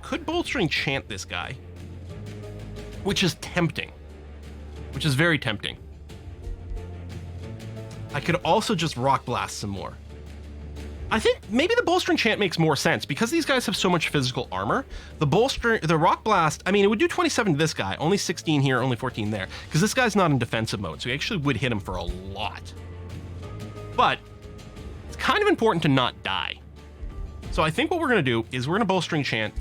could bolster enchant this guy, which is tempting, which is very tempting. I could also just rock blast some more. I think maybe the bolster enchant makes more sense because these guys have so much physical armor. The rock blast, I mean, it would do 27 to this guy, only 16 here, only 14 there, because this guy's not in defensive mode, so he actually would hit him for a lot. But it's kind of important to not die. So I think what we're gonna do is we're gonna bolster enchant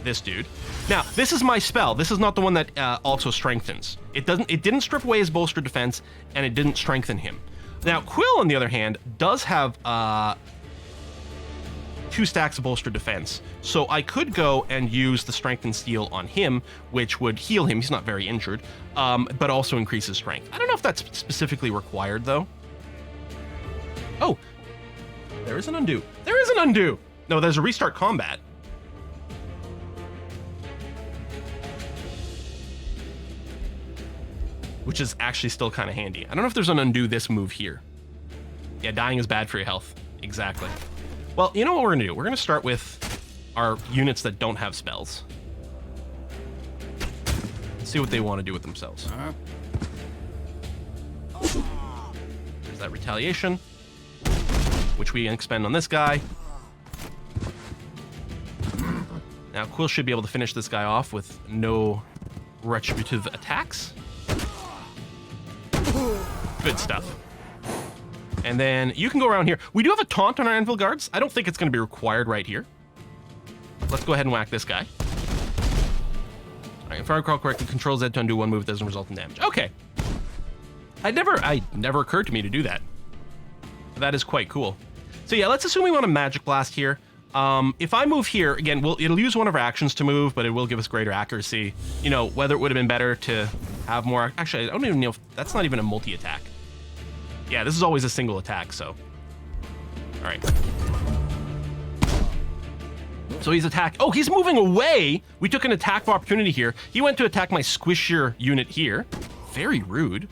this dude. Now, this is my spell. This is not the one that also strengthens. It didn't strip away his bolster defense, and it didn't strengthen him. Now, Quill, on the other hand, does have 2 stacks of bolster defense. So I could go and use the strength and steel on him, which would heal him. He's not very injured, but also increase his strength. I don't know if that's specifically required, though. Oh, there is an undo. There is an undo. No, there's a restart combat. Which is actually still kind of handy. I don't know if there's an undo this move here. Yeah, dying is bad for your health. Exactly. Well, you know what we're gonna do? We're gonna start with our units that don't have spells. See what they want to do with themselves. There's that retaliation, which we expend on this guy. Now Quill should be able to finish this guy off with no retributive attacks. Good stuff. And then you can go around here. We do have a taunt on our anvil guards. I don't think it's going to be required right here. Let's go ahead and whack this guy. All right, if I recall correctly, control Z to undo one move that doesn't result in damage. Okay. I never occurred to me to do that. That is quite cool. So yeah, let's assume we want a magic blast here. If I move here, again, it'll use one of our actions to move, but it will give us greater accuracy. You know, whether it would have been better to have more... Actually, I don't even know if... That's not even a multi-attack. Yeah, this is always a single attack, so... All right. So he's attacked... Oh, he's moving away! We took an attack of opportunity here. He went to attack my squishier unit here. Very rude.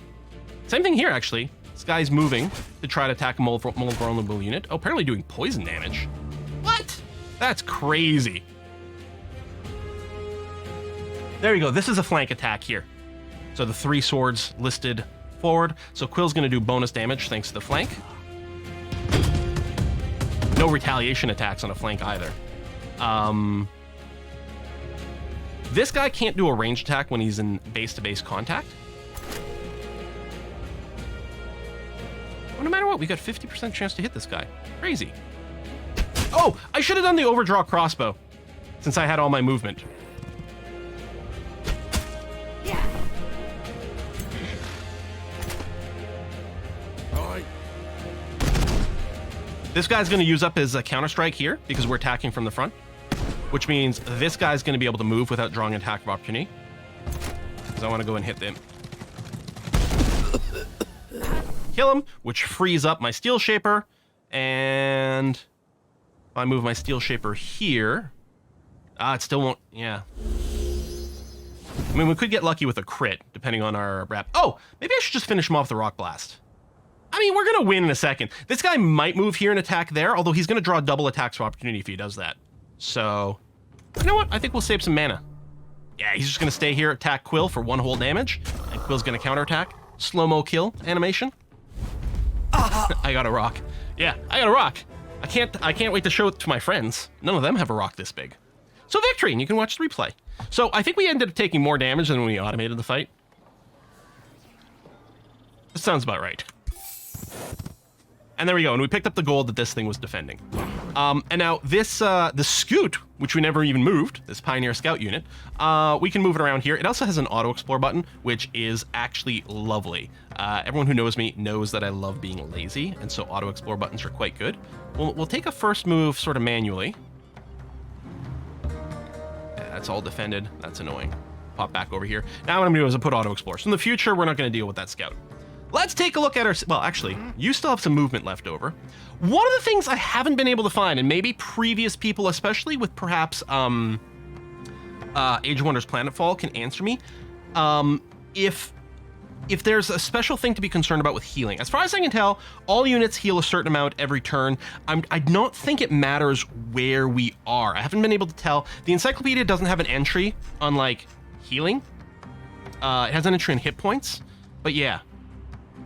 Same thing here, actually. This guy's moving to try to attack a more vulnerable unit. Oh, apparently doing poison damage. What? That's crazy. There you go. This is a flank attack here. So the 3 swords listed forward. So Quill's going to do bonus damage thanks to the flank. No retaliation attacks on a flank either. This guy can't do a ranged attack when he's in base-to-base contact. Well, no matter what, we got 50% chance to hit this guy. Crazy. Oh, I should have done the overdraw crossbow since I had all my movement. Yeah. All right. This guy's going to use up his counter strike here because we're attacking from the front, which means this guy's going to be able to move without drawing an attack of opportunity. Because I want to go and hit them. Kill him, which frees up my Steel Shaper, and... If I move my Steel Shaper here... it still won't... Yeah. I mean, we could get lucky with a crit, depending on our rep. Oh! Maybe I should just finish him off the Rock Blast. I mean, we're going to win in a second. This guy might move here and attack there, although he's going to draw double attacks of opportunity if he does that. So... You know what? I think we'll save some mana. Yeah, he's just going to stay here, attack Quill for 1 whole damage, and Quill's going to counterattack. Slow-mo kill animation. I got a rock. Yeah, I got a rock. I can't wait to show it to my friends. None of them have a rock this big. So victory, and you can watch the replay. So I think we ended up taking more damage than when we automated the fight. This sounds about right. And there we go, and we picked up the gold that this thing was defending. And now this, the Scoot, which we never even moved, this Pioneer Scout unit, we can move it around here. It also has an auto-explore button, which is actually lovely. Everyone who knows me knows that I love being lazy, and so auto-explore buttons are quite good. We'll take a first move sort of manually. Yeah, that's all defended. That's annoying. Pop back over here. Now what I'm going to do is I'll put auto-explore. So in the future, we're not going to deal with that Scout. Let's take a look at our... Well, actually, you still have some movement left over. One of the things I haven't been able to find, and maybe previous people, especially with perhaps Age of Wonders Planetfall, can answer me. If if there's a special thing to be concerned about with healing. As far as I can tell, all units heal a certain amount every turn. I don't think it matters where we are. I haven't been able to tell. The encyclopedia doesn't have an entry on, like, healing. It has an entry on hit points. But yeah,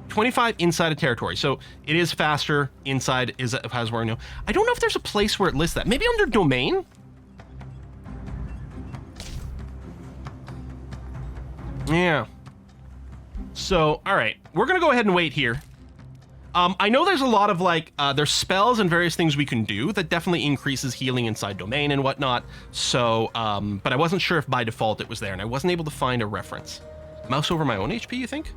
25 inside of territory. So it is faster inside as where I know. I don't know if there's a place where it lists that. Maybe under domain? Yeah. So, all right, we're going to go ahead and wait here. I know there's a lot of, like, there's spells and various things we can do that definitely increases healing inside domain and whatnot. So, but I wasn't sure if by default it was there, and I wasn't able to find a reference. Mouse over my own HP, you think?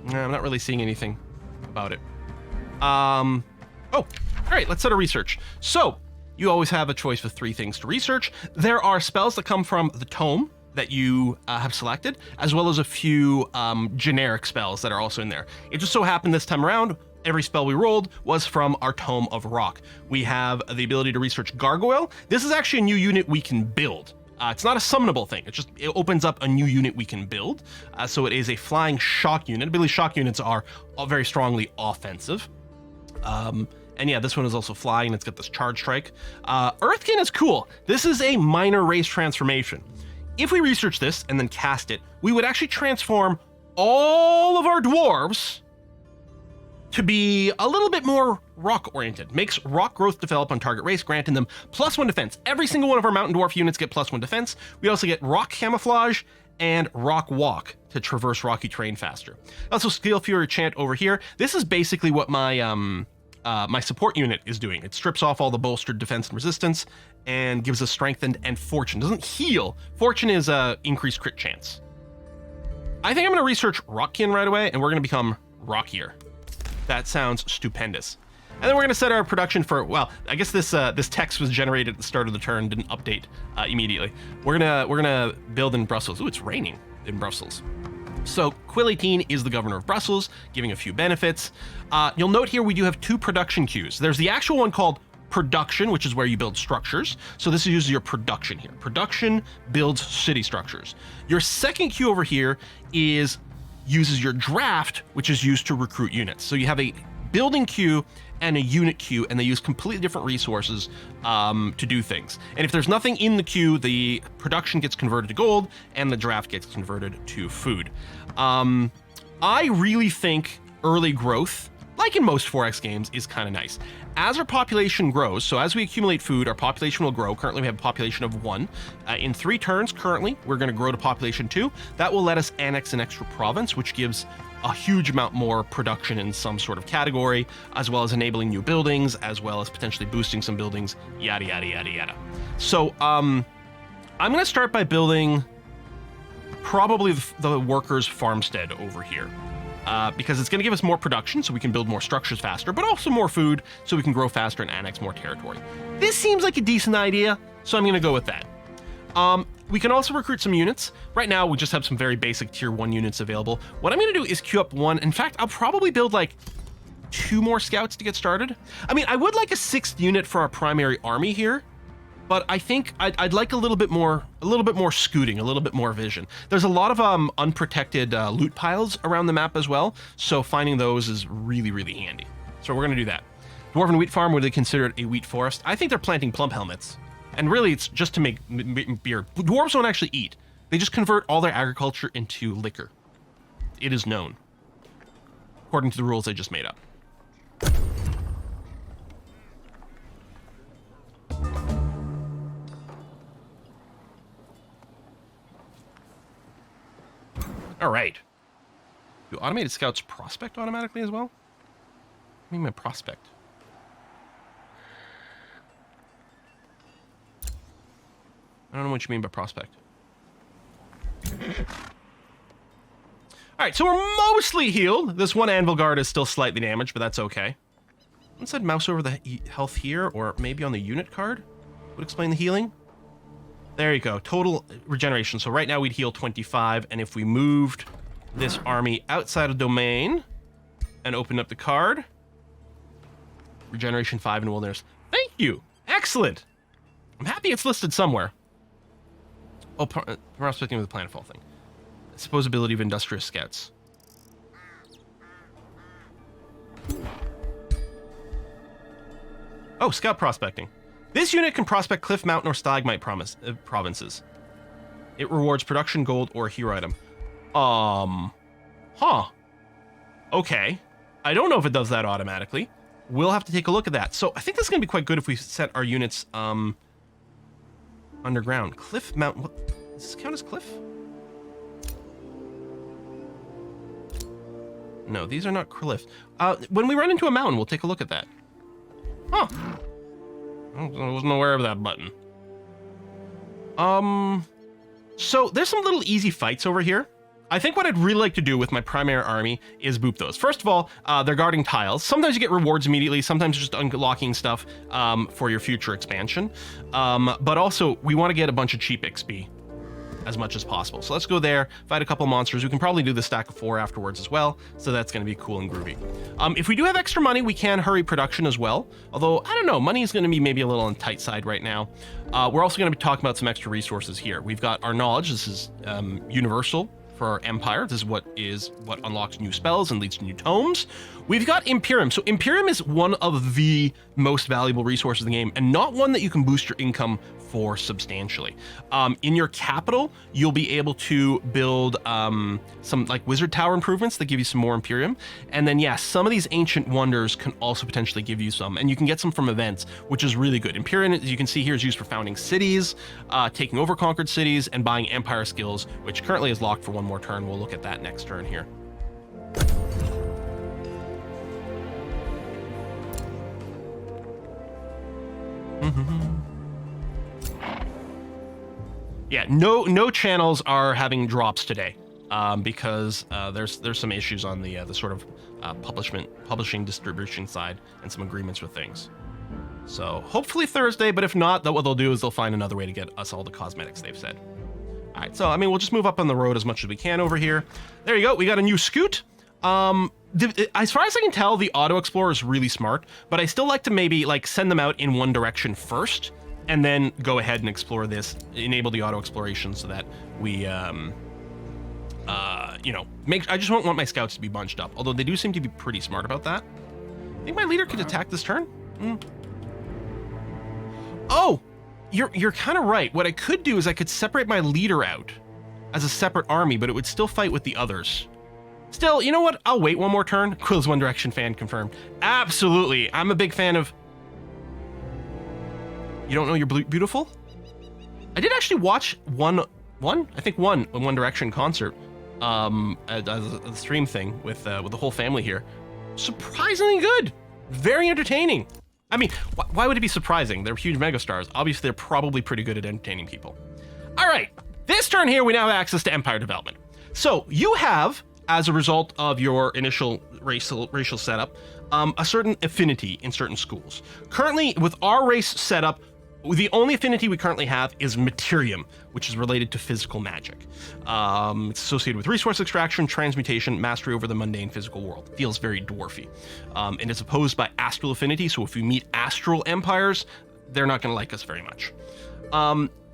No, I'm not really seeing anything about it. Oh, all right, let's set a research. So, you always have a choice of 3 things to research. There are spells that come from the tome that you have selected, as well as a few generic spells that are also in there. It just so happened this time around, every spell we rolled was from our Tome of Rock. We have the ability to research Gargoyle. This is actually a new unit we can build. It's not a summonable thing. It opens up a new unit we can build. So it is a flying shock unit. I believe shock units are very strongly offensive. And yeah, this one is also flying, and it's got this charge strike. Earthkin is cool. This is a minor race transformation. If we research this and then cast it, we would actually transform all of our dwarves to be a little bit more rock-oriented. Makes rock growth develop on target race, granting them +1 defense. Every single one of our mountain dwarf units get +1 defense. We also get rock camouflage and rock walk to traverse rocky terrain faster. Also, Steel Fury Chant over here. This is basically what my my support unit is doing. It strips off all the bolstered defense and resistance and gives us strengthened and fortune. Doesn't heal. Fortune is increased crit chance. I think I'm going to research Rockkin right away, and we're going to become rockier. That sounds stupendous. And then we're going to set our production for, well, I guess this text was generated at the start of the turn, didn't update immediately. We're gonna build in Brussels. Ooh, it's raining in Brussels. So Quillatine is the governor of Brussels, giving a few benefits. You'll note here we do have 2 production queues. There's the actual one called production, which is where you build structures. So this uses your production here. Production builds city structures. Your second queue over here uses your draft, which is used to recruit units. So you have a building queue and a unit queue, and they use completely different resources to do things. And if there's nothing in the queue, the production gets converted to gold, and the draft gets converted to food. I really think early growth, like in most 4X games, is kind of nice. As our population grows, so as we accumulate food, our population will grow. Currently, we have a population of 1. In 3 turns, currently, we're going to grow to population 2. That will let us annex an extra province, which gives a huge amount more production in some sort of category, as well as enabling new buildings, as well as potentially boosting some buildings, yada, yada, yada, yada. So, I'm going to start by building probably the workers' farmstead over here. Because it's going to give us more production so we can build more structures faster, but also more food so we can grow faster and annex more territory. This seems like a decent idea, so I'm going to go with that. We can also recruit some units. Right now, we just have some very basic tier 1 units available. What I'm going to do is queue up 1. In fact, I'll probably build like 2 more scouts to get started. I mean, I would like a 6th unit for our primary army here, but I think I'd like a little bit more scooting, a little bit more vision. There's a lot of unprotected loot piles around the map as well, so finding those is really, really handy. So we're going to do that. Dwarven Wheat Farm, would they consider it a wheat forest? I think they're planting plum helmets. And really, it's just to make beer. Dwarves don't actually eat. They just convert all their agriculture into liquor. It is known, according to the rules I just made up. All right. Do automated scouts prospect automatically as well? I mean, my prospect. I don't know what you mean by prospect. All right, so we're mostly healed. This one anvil guard is still slightly damaged, but that's okay. Once I'd mouse over the health here, or maybe on the unit card, would explain the healing. There you go, total regeneration. So right now we'd heal 25, and if we moved this army outside of domain and opened up the card, regeneration 5 in wilderness. Thank you, excellent. I'm happy it's listed somewhere. Oh, prospecting with the planetfall thing. Supposed ability of industrious scouts. Oh, scout prospecting. This unit can prospect Cliff Mountain or Stalagmite provinces. It rewards production gold or a hero item. Huh. Okay. I don't know if it does that automatically. We'll have to take a look at that. So I think this is going to be quite good if we set our units underground. Cliff Mountain. What, does this count as cliff? No, these are not cliff. When we run into a mountain, we'll take a look at that. Huh. I wasn't aware of that button. So there's some little easy fights over here. I think what I'd really like to do with my primary army is boop those. First of all, they're guarding tiles. Sometimes you get rewards immediately. Sometimes just unlocking stuff for your future expansion. But also, we want to get a bunch of cheap XP as much as possible. So let's go there, fight a couple monsters. We can probably do the stack of 4 afterwards as well. So that's going to be cool and groovy. If we do have extra money, we can hurry production as well. Although, I don't know, money is going to be maybe a little on the tight side right now. We're also going to be talking about some extra resources here. We've got our knowledge. This is universal for our empire. This is what unlocks new spells and leads to new tomes. We've got Imperium. So Imperium is one of the most valuable resources in the game, and not one that you can boost your income for substantially. In your capital, you'll be able to build some like wizard tower improvements that give you some more Imperium. And then, yeah, some of these ancient wonders can also potentially give you some, and you can get some from events, which is really good. Imperium, as you can see here, is used for founding cities, taking over conquered cities, and buying empire skills, which currently is locked for one more turn. We'll look at that next turn here. Yeah, no channels are having drops today because there's some issues on the sort of publishing distribution side and some agreements with things. So hopefully Thursday, but if not, what they'll do is they'll find another way to get us all the cosmetics they've said. All right, so I mean, we'll just move up on the road as much as we can over here. There you go. We got a new scoot. As far as I can tell, the auto explorer is really smart, but I still like to maybe like send them out in one direction first, and then go ahead and explore this, enable the auto exploration so that we, you know, I just don't want my scouts to be bunched up, although they do seem to be pretty smart about that. I think my leader could attack this turn. Oh, you're kind of right. What I could do is I could separate my leader out as a separate army, but it would still fight with the others. Still, you know what? I'll wait one more turn. Quill's One Direction fan confirmed. Absolutely. I'm a big fan of... You don't know you're beautiful? I did actually watch one One Direction concert, a stream thing with the whole family here. Surprisingly good. Very entertaining. I mean, why would it be surprising? They're huge megastars. Obviously, they're probably pretty good at entertaining people. All right. This turn here, we now have access to empire development. So you have, as a result of your initial racial setup, a certain affinity in certain schools. Currently, with our race setup, the only affinity we currently have is Materium, which is related to physical magic. It's associated with resource extraction, transmutation, mastery over the mundane physical world. Feels very dwarfy. And it's opposed by astral affinity, so if we meet astral empires, they're not going to like us very much.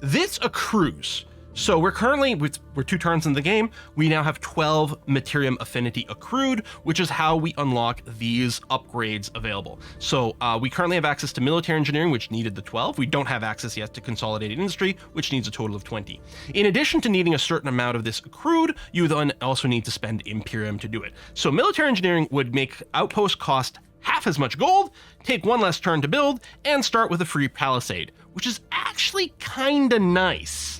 This accrues. So we're currently, we're 2 turns in the game, we now have 12 Materium Affinity accrued, which is how we unlock these upgrades available. So we currently have access to Military Engineering, which needed the 12. We don't have access yet to Consolidated Industry, which needs a total of 20. In addition to needing a certain amount of this accrued, you then also need to spend Imperium to do it. So Military Engineering would make Outpost cost half as much gold, take 1 less turn to build, and start with a free Palisade, which is actually kinda nice.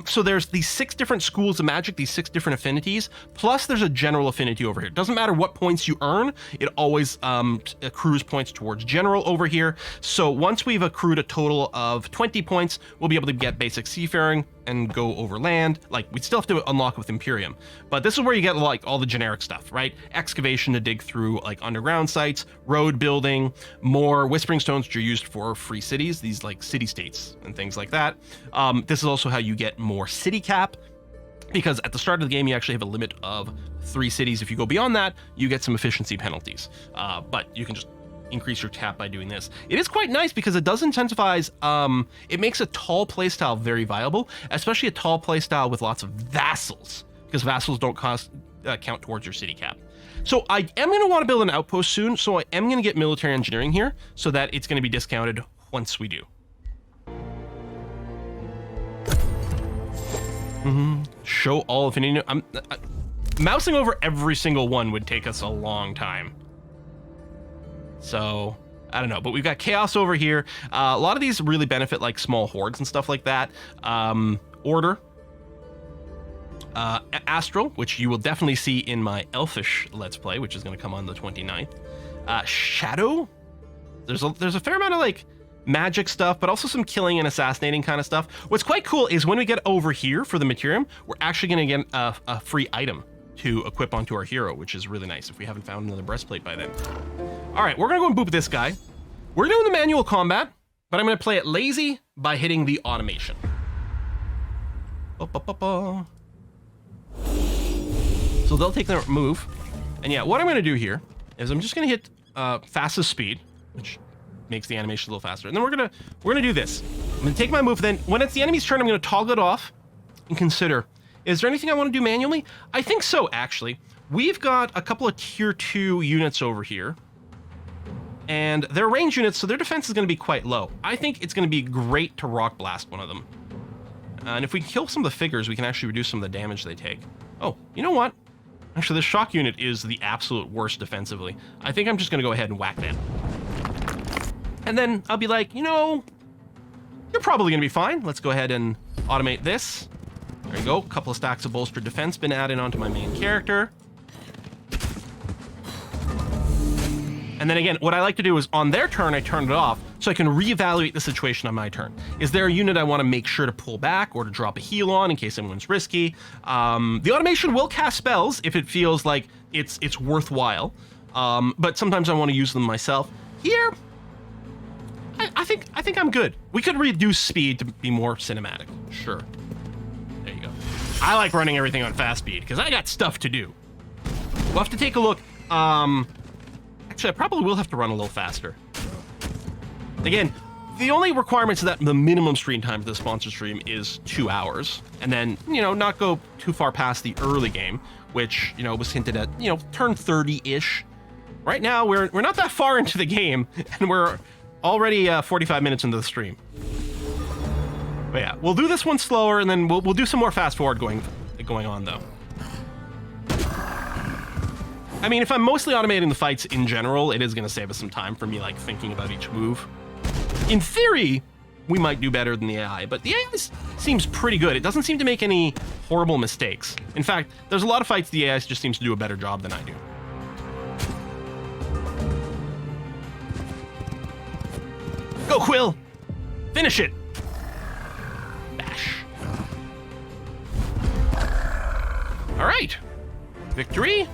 So there's these 6 different schools of magic, these 6 different affinities, plus there's a general affinity over here. It doesn't matter what points you earn, it always accrues points towards general over here. So once we've accrued a total of 20 points, we'll be able to get basic seafaring and go over land. Like, we'd still have to unlock it with Imperium, but this is where you get like all the generic stuff, right? Excavation to dig through like underground sites, road building, more Whispering Stones, which are used for free cities, these like city-states and things like that. This is also how you get more city cap, because at the start of the game, you actually have a limit of 3 cities. If you go beyond that, you get some efficiency penalties, but you can just increase your cap by doing this. It is quite nice because it does incentivize, it makes a tall playstyle very viable, especially a tall playstyle with lots of vassals, because vassals don't count towards your city cap. So I am going to want to build an outpost soon, so I am going to get military engineering here so that it's going to be discounted once we do. Show all affinity. Mousing over every single one would take us a long time. So, I don't know. But we've got Chaos over here. A lot of these really benefit like small hordes and stuff like that. Order. Astral, which you will definitely see in my Elfish Let's Play, which is going to come on the 29th. Shadow. There's a fair amount of like magic stuff, but also some killing and assassinating kind of stuff. What's quite cool is when we get over here for the Materium, we're actually going to get a free item to equip onto our hero, which is really nice if we haven't found another breastplate by then. All right, we're going to go and boop this guy. We're doing the manual combat, but I'm going to play it lazy by hitting the automation. So they'll take their move. And yeah, what I'm going to do here is I'm just going to hit fastest speed, which makes the animation a little faster. And then we're gonna do this. I'm gonna take my move, then when it's the enemy's turn, I'm gonna toggle it off and consider, is there anything I want to do manually? I think so, actually. We've got a couple of tier 2 units over here. And they're range units, so their defense is gonna be quite low. I think it's gonna be great to rock blast one of them. And if we kill some of the figures, we can actually reduce some of the damage they take. Oh, you know what? Actually, this shock unit is the absolute worst defensively. I think I'm just gonna go ahead and whack that. And then I'll be like, you know, you're probably going to be fine. Let's go ahead and automate this. There you go. A couple of stacks of bolstered defense been added onto my main character. And then again, what I like to do is on their turn, I turn it off so I can reevaluate the situation on my turn. Is there a unit I want to make sure to pull back or to drop a heal on in case anyone's risky? The automation will cast spells if it feels like it's worthwhile. But sometimes I want to use them myself. Here, I think I'm good. We could reduce speed to be more cinematic. Sure. There you go. I like running everything on fast speed because I got stuff to do. We'll have to take a look. Actually, I probably will have to run a little faster. Again, the only requirements is that the minimum screen time for the sponsor stream is 2 hours. And then, you know, not go too far past the early game, which, you know, was hinted at, you know, turn 30-ish. Right now, we're not that far into the game, and we're already 45 minutes into the stream. But yeah, we'll do this one slower, and then we'll do some more fast forward going on, though. I mean, if I'm mostly automating the fights in general, it is going to save us some time for me, like, thinking about each move. In theory, we might do better than the AI, but the AI seems pretty good. It doesn't seem to make any horrible mistakes. In fact, there's a lot of fights the AI just seems to do a better job than I do. Go, Quill! Finish it! Bash. All right. Victory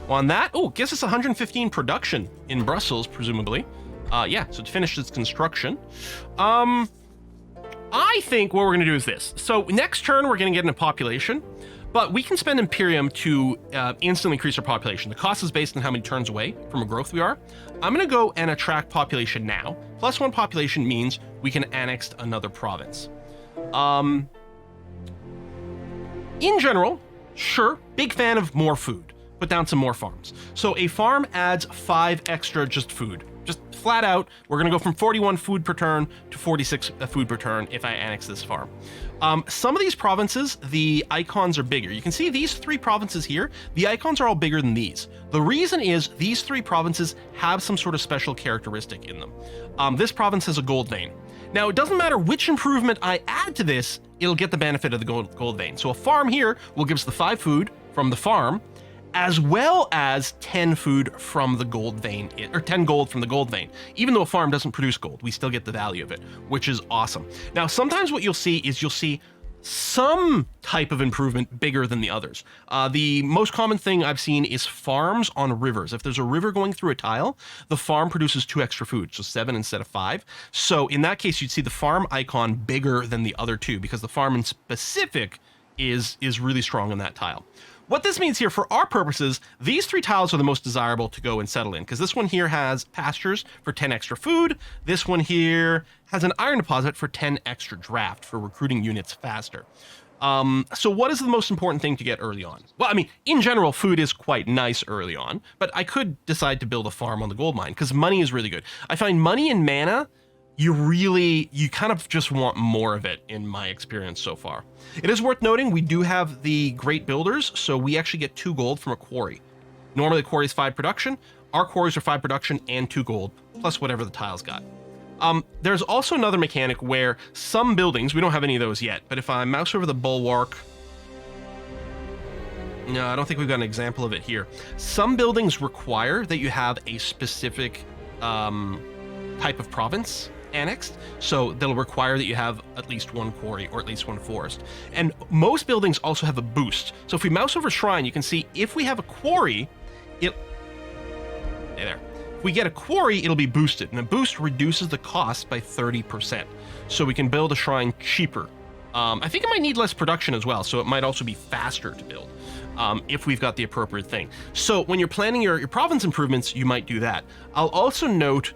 on that. Oh, gives us 115 production in Brussels, presumably. Yeah, so to finish its construction. I think what we're going to do is this. So next turn, we're going to get into population. But we can spend Imperium to instantly increase our population. The cost is based on how many turns away from a growth we are. I'm going to go and attract population now. +1 population means we can annex another province. In general, sure, big fan of more food. Put down some more farms. So a farm adds 5 extra just food. Just flat out, we're going to go from 41 food per turn to 46 food per turn if I annex this farm. Some of these provinces, the icons are bigger. You can see these 3 provinces here, the icons are all bigger than these. The reason is these 3 provinces have some sort of special characteristic in them. This province has a gold vein. Now, it doesn't matter which improvement I add to this, it'll get the benefit of the gold vein. So a farm here will give us the 5 food from the farm, as well as 10 food from the gold vein, or 10 gold from the gold vein. Even though a farm doesn't produce gold, we still get the value of it, which is awesome. Now, sometimes what you'll see is you'll see some type of improvement bigger than the others. The most common thing I've seen is farms on rivers. If there's a river going through a tile, the farm produces 2 extra food, so 7 instead of 5. So in that case, you'd see the farm icon bigger than the other 2, because the farm in specific is really strong on that tile. what this means here for our purposes, these 3 tiles are the most desirable to go and settle in, because this one here has pastures for 10 extra food. This one here has an iron deposit for 10 extra draft for recruiting units faster. So what is the most important thing to get early on? Well, I mean, in general, food is quite nice early on, but I could decide to build a farm on the gold mine because money is really good. I find money and mana, you kind of just want more of it in my experience so far. It is worth noting, we do have the great builders, so we actually get 2 gold from a quarry. Normally the quarry is 5 production. Our quarries are 5 production and 2 gold, plus whatever the tiles got. There's also another mechanic where some buildings, we don't have any of those yet, but if I mouse over the bulwark, no, I don't think we've got an example of it here. Some buildings require that you have a specific type of province annexed, so they'll require that you have at least 1 quarry or at least 1 forest. And most buildings also have a boost. So if we mouse over shrine, you can see if we have a quarry, hey there. If we get a quarry, it'll be boosted, and a boost reduces the cost by 30%. So we can build a shrine cheaper. I think it might need less production as well, so it might also be faster to build if we've got the appropriate thing. So when you're planning your province improvements, you might do that. I'll also note,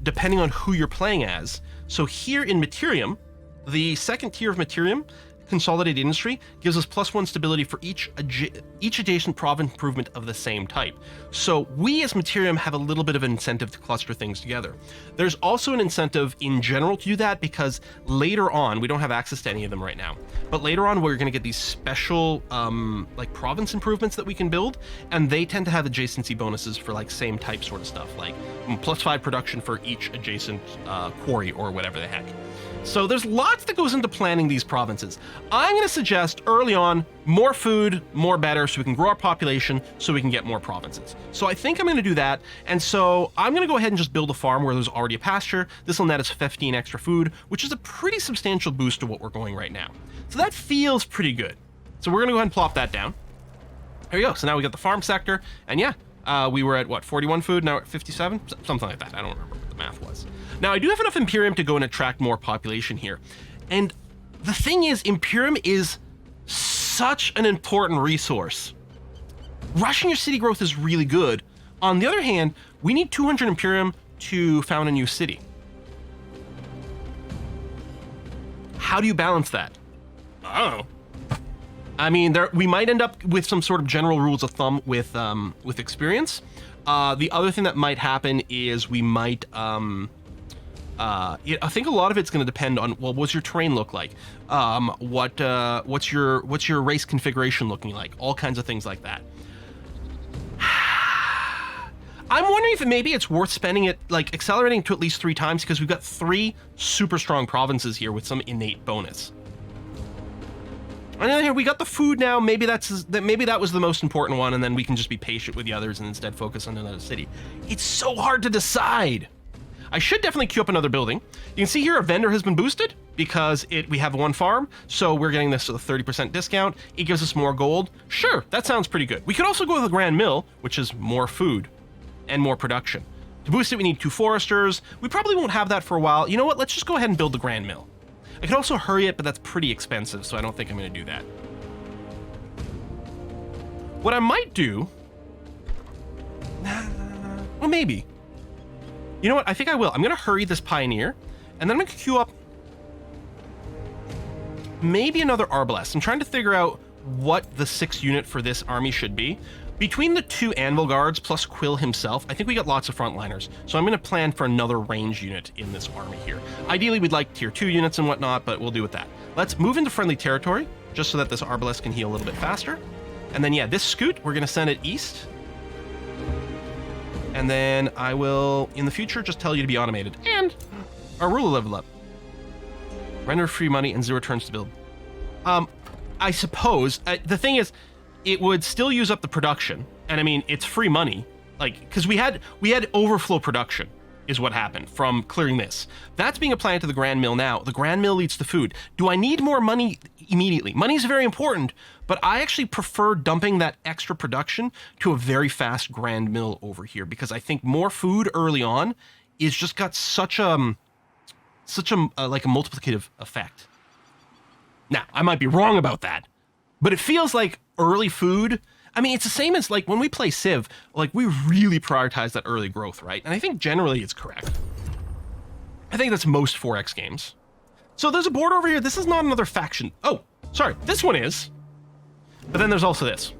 depending on who you're playing as, so here in Materium, the second tier of Materium, Consolidated Industry, gives us +1 stability for each adjacent province improvement of the same type. So we as Materium have a little bit of an incentive to cluster things together. There's also an incentive in general to do that because later on, we don't have access to any of them right now, but later on we're going to get these special like province improvements that we can build, and they tend to have adjacency bonuses for like same type sort of stuff, like +5 production for each adjacent quarry or whatever the heck. So there's lots that goes into planning these provinces. I'm going to suggest early on, more food, more better, so we can grow our population, so we can get more provinces. So I think I'm going to do that. And so I'm going to go ahead and just build a farm where there's already a pasture. This will net us 15 extra food, which is a pretty substantial boost to what we're going right now. So that feels pretty good. So we're going to go ahead and plop that down. There we go. So now we got the farm sector. And yeah, we were at what, 41 food, now we're at 57? Something like that. I don't remember what the math was. Now, I do have enough Imperium to go and attract more population here. And the thing is, Imperium is such an important resource. Rushing your city growth is really good. On the other hand, we need 200 Imperium to found a new city. How do you balance that? I don't know. I mean, we might end up with some sort of general rules of thumb with experience. The other thing that might happen is we might... I think a lot of it's going to depend on, well, what's your terrain look like? What's your race configuration looking like? All kinds of things like that. I'm wondering if maybe it's worth spending it, like accelerating to at least 3 times, because we've got 3 super strong provinces here with some innate bonus. On the other hand, we got the food now. Maybe that was the most important one, and then we can just be patient with the others and instead focus on another city. It's so hard to decide. I should definitely queue up another building. You can see here a vendor has been boosted because we have 1 farm, so we're getting this at a 30% discount. It gives us more gold. Sure, that sounds pretty good. We could also go with the Grand Mill, which is more food and more production. To boost it, we need 2 foresters. We probably won't have that for a while. You know what? Let's just go ahead and build the Grand Mill. I could also hurry it, but that's pretty expensive, so I don't think I'm going to do that. What I might do... well, maybe. You know what? I think I will. I'm going to hurry this Pioneer, and then I'm going to queue up maybe another Arbalest. I'm trying to figure out what the 6th unit for this army should be. Between the 2 Anvil Guards plus Quill himself, I think we got lots of frontliners. So I'm going to plan for another range unit in this army here. Ideally, we'd like tier 2 units and whatnot, but we'll do with that. Let's move into friendly territory, just so that this Arbalest can heal a little bit faster. And then, yeah, this Scoot, we're going to send it east. And then I will, in the future, just tell you to be automated. And our ruler level up. Render free money and 0 turns to build. I suppose, the thing is, it would still use up the production. And I mean, it's free money. Like, because we had overflow production is what happened from clearing this. That's being applied to the Grand Mill now. The Grand Mill leads to food. Do I need more money immediately? Money is very important, but I actually prefer dumping that extra production to a very fast Grand Mill over here, because I think more food early on is just got such a like a multiplicative effect. Now, I might be wrong about that, but it feels like early food. I mean, it's the same as like when we play Civ, like we really prioritize that early growth, right? And I think generally it's correct. I think that's most 4X games. So there's a board over here. This is not another faction. Oh, sorry. This one is. But then there's also this.